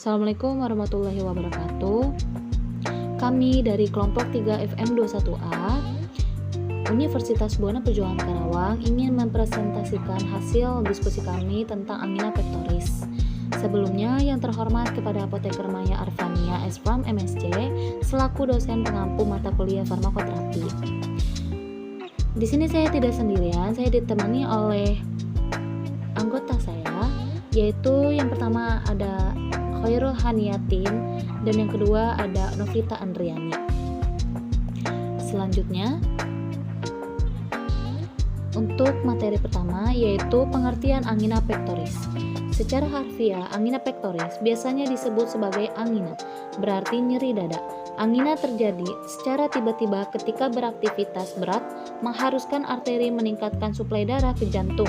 Assalamualaikum warahmatullahi wabarakatuh. Kami dari kelompok 3 FM21A Universitas Buana Pejuang Karawang ingin mempresentasikan hasil diskusi kami tentang angina pectoris. Sebelumnya, yang terhormat kepada Apoteker Maya Arfania S.Pharm MSc selaku dosen pengampu mata kuliah farmakoterapi. Di sini saya tidak sendirian, saya ditemani oleh anggota saya, yaitu yang pertama ada Khairul Haniatin dan yang kedua ada Novita Andriani. Selanjutnya, untuk materi pertama yaitu pengertian angina pectoris. Secara harfiah, angina pectoris biasanya disebut sebagai angina, berarti nyeri dada. Angina terjadi secara tiba-tiba ketika beraktivitas berat mengharuskan arteri meningkatkan suplai darah ke jantung.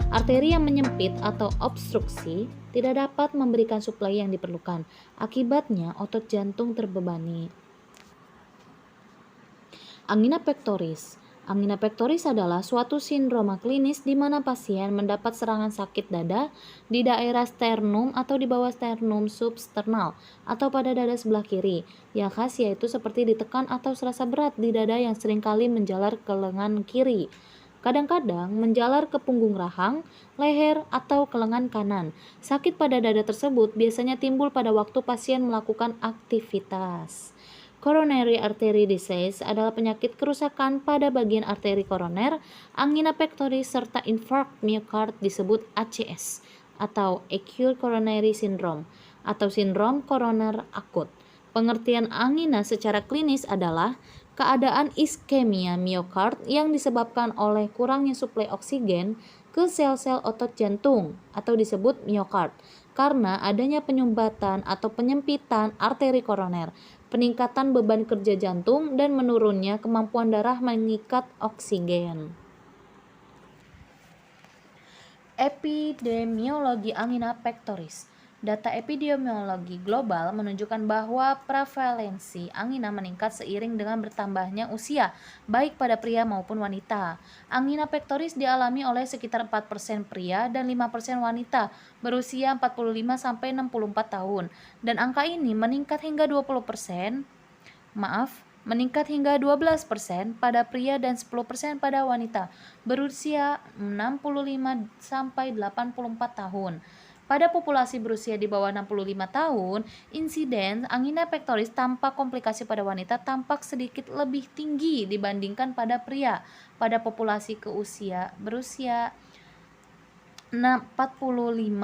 Arteri yang menyempit atau obstruksi tidak dapat memberikan suplai yang diperlukan. Akibatnya otot jantung terbebani. Angina pectoris. Angina pectoris adalah suatu sindroma klinis di mana pasien mendapat serangan sakit dada di daerah sternum atau di bawah sternum substernal atau pada dada sebelah kiri. Yang khas yaitu seperti ditekan atau serasa berat di dada yang seringkali menjalar ke lengan kiri. Kadang-kadang menjalar ke punggung rahang, leher, atau ke lengan kanan. Sakit pada dada tersebut biasanya timbul pada waktu pasien melakukan aktivitas. Coronary artery disease adalah penyakit kerusakan pada bagian arteri koroner. Angina pectoris serta infark miokard disebut ACS atau acute coronary syndrome atau sindrom koroner akut. Pengertian angina secara klinis adalah keadaan iskemia miokard yang disebabkan oleh kurangnya suplai oksigen ke sel-sel otot jantung atau disebut miokard karena adanya penyumbatan atau penyempitan arteri koroner, peningkatan beban kerja jantung dan menurunnya kemampuan darah mengikat oksigen. Epidemiologi angina pectoris. Data epidemiologi global menunjukkan bahwa prevalensi angina meningkat seiring dengan bertambahnya usia, baik pada pria maupun wanita. Angina pectoris dialami oleh sekitar 4% pria dan 5% wanita berusia 45-64 tahun, dan angka ini meningkat hingga 12% pada pria dan 10% pada wanita berusia 65-84 tahun. Pada populasi berusia di bawah 65 tahun, insiden angina pectoris tanpa komplikasi pada wanita tampak sedikit lebih tinggi dibandingkan pada pria. Pada populasi berusia 45-65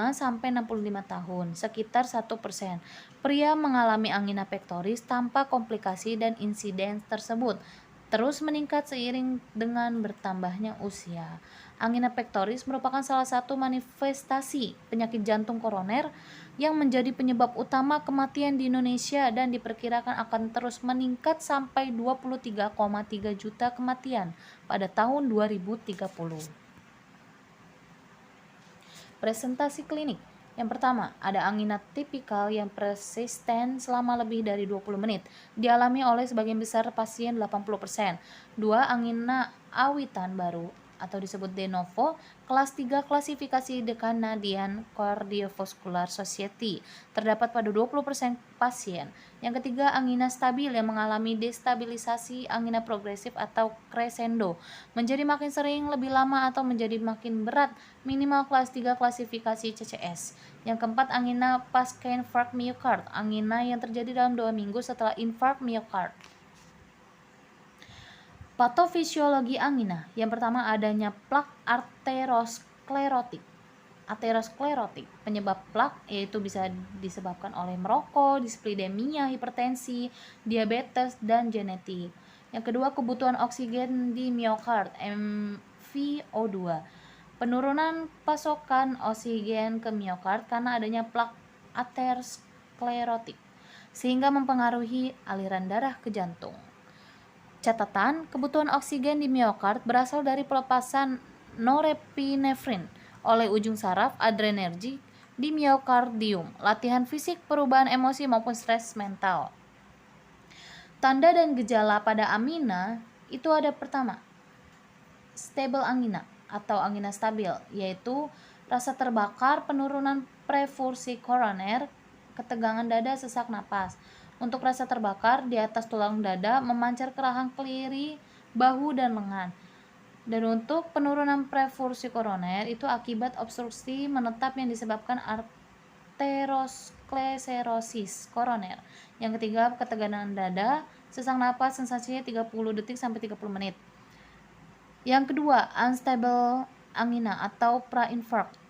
tahun, sekitar 1%. Pria mengalami angina pectoris tanpa komplikasi dan insiden tersebut terus meningkat seiring dengan bertambahnya usia. Angina pectoris merupakan salah satu manifestasi penyakit jantung koroner yang menjadi penyebab utama kematian di Indonesia dan diperkirakan akan terus meningkat sampai 23,3 juta kematian pada tahun 2030. Presentasi klinik. Yang pertama, ada angina tipikal yang persisten selama lebih dari 20 menit. Dialami oleh sebagian besar pasien 80%. 2. Angina awitan baru atau disebut de novo, kelas 3 klasifikasi The Canadian Cardiovascular Society. Terdapat pada 20% pasien. Yang ketiga, angina stabil yang mengalami destabilisasi angina progresif atau crescendo. Menjadi makin sering, lebih lama, atau menjadi makin berat, minimal kelas 3 klasifikasi CCS. Yang keempat, angina pasca infark miokard, angina yang terjadi dalam 2 minggu setelah infark miokard. Patofisiologi angina. Yang pertama, adanya plak aterosklerotik. Penyebab plak yaitu bisa disebabkan oleh merokok, dislipidemia, hipertensi, diabetes, dan genetik. Yang kedua, kebutuhan oksigen di miokard, MVO2. Penurunan pasokan oksigen ke miokard karena adanya plak aterosklerotik sehingga mempengaruhi aliran darah ke jantung. Catatan, kebutuhan oksigen di miokard berasal dari pelepasan norepinefrin oleh ujung saraf adrenergik di miokardium, latihan fisik, perubahan emosi maupun stres mental. Tanda dan gejala pada angina itu ada pertama, stable angina atau angina stabil, yaitu rasa terbakar, penurunan prefursi koroner, ketegangan dada, sesak napas. Untuk rasa terbakar di atas tulang dada, memancar ke rahang keliri, bahu, dan lengan. Dan untuk penurunan prefursi koroner itu akibat obstruksi menetap yang disebabkan arteriosklerosis koroner. Yang ketiga, ketegangan dada, sesak napas, sensasinya 30 detik sampai 30 menit. Yang kedua, unstable angina atau prainfarct.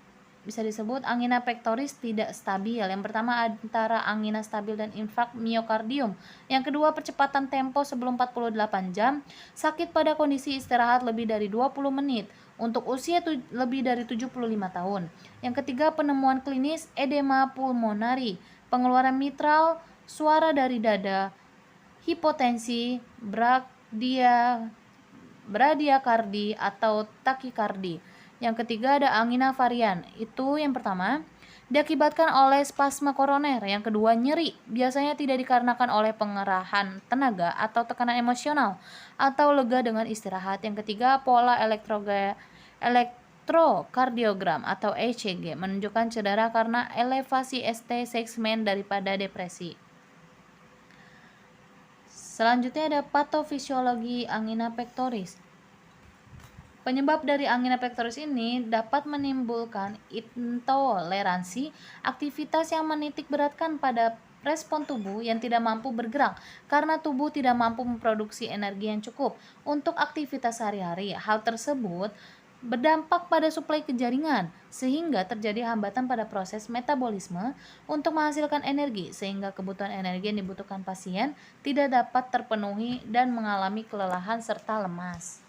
Bisa disebut angina pectoris tidak stabil. Yang pertama antara angina stabil dan infark miokardium. Yang kedua percepatan tempo sebelum 48 jam, sakit pada kondisi istirahat lebih dari 20 menit untuk usia lebih dari 75 tahun. Yang ketiga penemuan klinis edema pulmonari, pengeluaran mitral, suara dari dada, hipotensi, bradikardi atau takikardi. Yang ketiga ada angina varian. Itu yang pertama diakibatkan oleh spasme koroner. Yang kedua nyeri, biasanya tidak dikarenakan oleh pengerahan tenaga atau tekanan emosional atau lega dengan istirahat. Yang ketiga pola elektrokardiogram atau ECG menunjukkan cedera karena elevasi ST segmen daripada depresi. Selanjutnya ada patofisiologi angina pectoris. Penyebab dari angina pectoris ini dapat menimbulkan intoleransi aktivitas yang menitik beratkan pada respon tubuh yang tidak mampu bergerak karena tubuh tidak mampu memproduksi energi yang cukup untuk aktivitas sehari-hari. Hal tersebut berdampak pada suplai ke jaringan sehingga terjadi hambatan pada proses metabolisme untuk menghasilkan energi sehingga kebutuhan energi yang dibutuhkan pasien tidak dapat terpenuhi dan mengalami kelelahan serta lemas.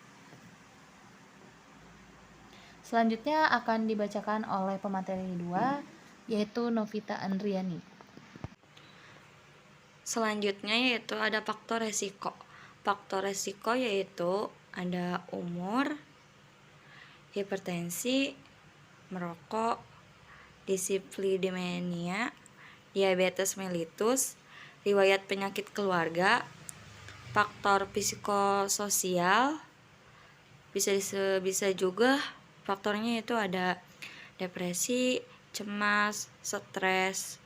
Selanjutnya akan dibacakan oleh pemateri 2 yaitu Novita Andriani. Selanjutnya yaitu ada faktor resiko. Faktor resiko yaitu ada umur, hipertensi, merokok, dislipidemia, diabetes mellitus, riwayat penyakit keluarga, faktor psikososial, bisa juga faktornya itu ada depresi, cemas, stres,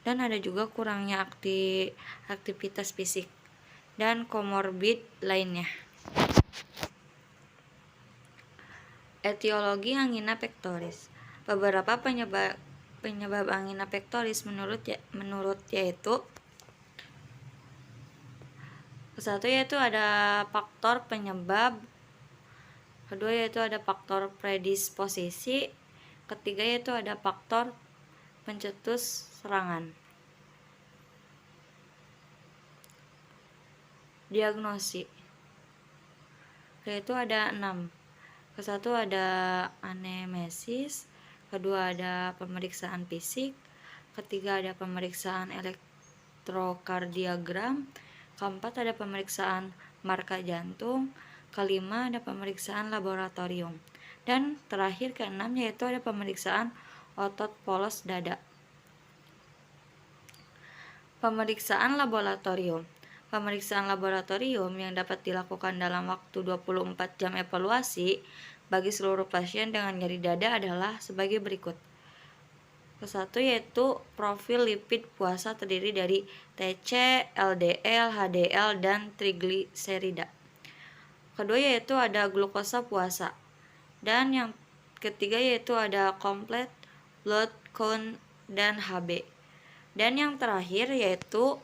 dan ada juga kurangnya aktivitas fisik dan komorbid lainnya. Etiologi angina pectoris. Beberapa penyebab angina pectoris menurut yaitu satu yaitu ada faktor penyebab, kedua yaitu ada faktor predisposisi, ketiga yaitu ada faktor pencetus serangan. Diagnosi yaitu ada 6. Kesatu ada anemesis, kedua ada pemeriksaan fisik, ketiga ada pemeriksaan elektrokardiogram, keempat ada pemeriksaan marka jantung, kelima ada pemeriksaan laboratorium, dan terakhir keenam yaitu ada pemeriksaan otot polos dada. Pemeriksaan laboratorium. Pemeriksaan laboratorium yang dapat dilakukan dalam waktu 24 jam evaluasi bagi seluruh pasien dengan nyeri dada adalah sebagai berikut. Kesatu yaitu profil lipid puasa terdiri dari TC, LDL, HDL, dan trigliserida. Kedua yaitu ada glukosa puasa. Dan yang ketiga yaitu ada complete blood count dan HB. Dan yang terakhir yaitu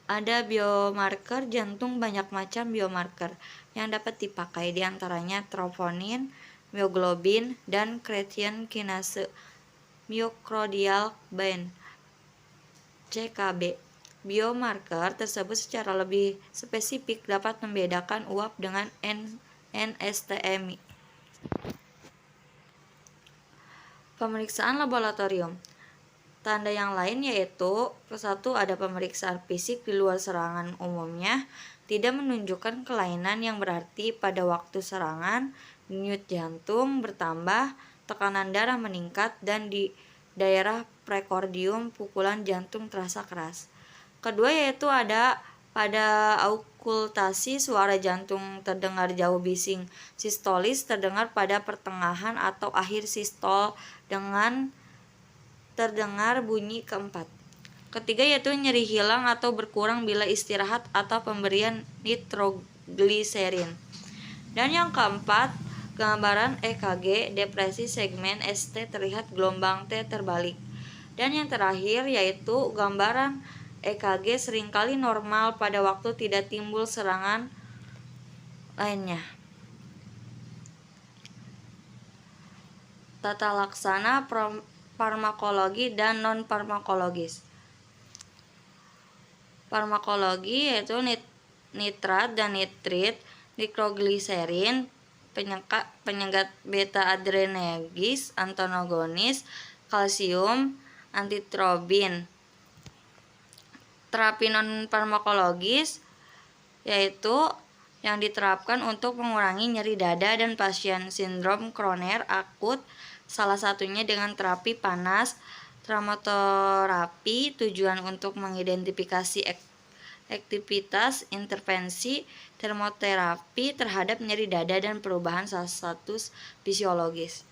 ada biomarker jantung. Banyak macam biomarker yang dapat dipakai, diantaranya troponin, myoglobin, dan creatine kinase myocardial band CKB. Biomarker tersebut secara lebih spesifik dapat membedakan uap dengan NSTMI. Pemeriksaan laboratorium. Tanda yang lain yaitu satu ada pemeriksaan fisik di luar serangan umumnya tidak menunjukkan kelainan yang berarti pada waktu serangan, denyut jantung bertambah, tekanan darah meningkat, dan di daerah prekordium pukulan jantung terasa keras. Kedua yaitu ada pada aukultasi suara jantung terdengar jauh, bising sistolis terdengar pada pertengahan atau akhir sistol dengan terdengar bunyi keempat. Ketiga yaitu nyeri hilang atau berkurang bila istirahat atau pemberian nitrogliserin. Dan yang keempat, gambaran EKG depresi segmen ST terlihat gelombang T terbalik. Dan yang terakhir yaitu gambaran EKG seringkali normal pada waktu tidak timbul serangan lainnya. Tata laksana farmakologi dan non-farmakologis. Farmakologi yaitu nitrat dan nitrit, nitrogliserin, penyegat beta adrenergis, antagonis, kalsium, antitrobin. Terapi non-farmakologis yaitu yang diterapkan untuk mengurangi nyeri dada dan pasien sindrom kroner akut, salah satunya dengan terapi panas, traumaterapi, tujuan untuk mengidentifikasi aktivitas intervensi termoterapi terhadap nyeri dada dan perubahan status fisiologis.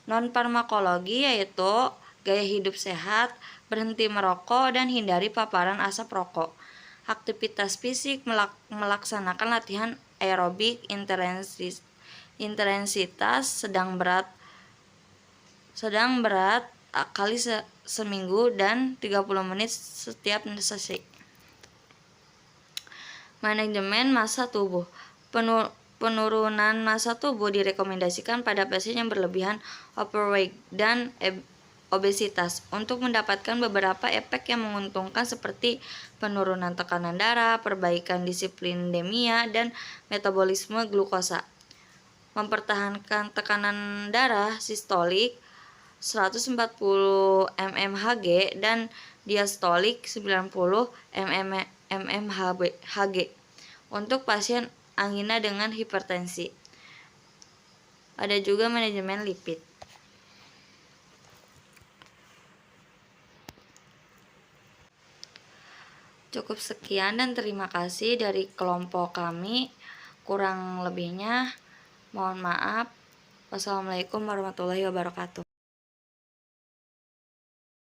Non-farmakologi yaitu gaya hidup sehat, berhenti merokok, dan hindari paparan asap rokok. Aktivitas fisik melaksanakan latihan aerobik intensitas sedang berat kali seminggu dan 30 menit setiap sesi. Manajemen massa tubuh. Penurunan massa tubuh direkomendasikan pada pasien yang berlebihan overweight dan obesitas untuk mendapatkan beberapa efek yang menguntungkan seperti penurunan tekanan darah, perbaikan dislipidemia, dan metabolisme glukosa. Mempertahankan tekanan darah sistolik 140 mmHg dan diastolik 90 mmHg untuk pasien angina dengan hipertensi. Ada juga manajemen lipid. Cukup sekian dan terima kasih dari kelompok kami. Kurang lebihnya mohon maaf. Wassalamualaikum warahmatullahi wabarakatuh.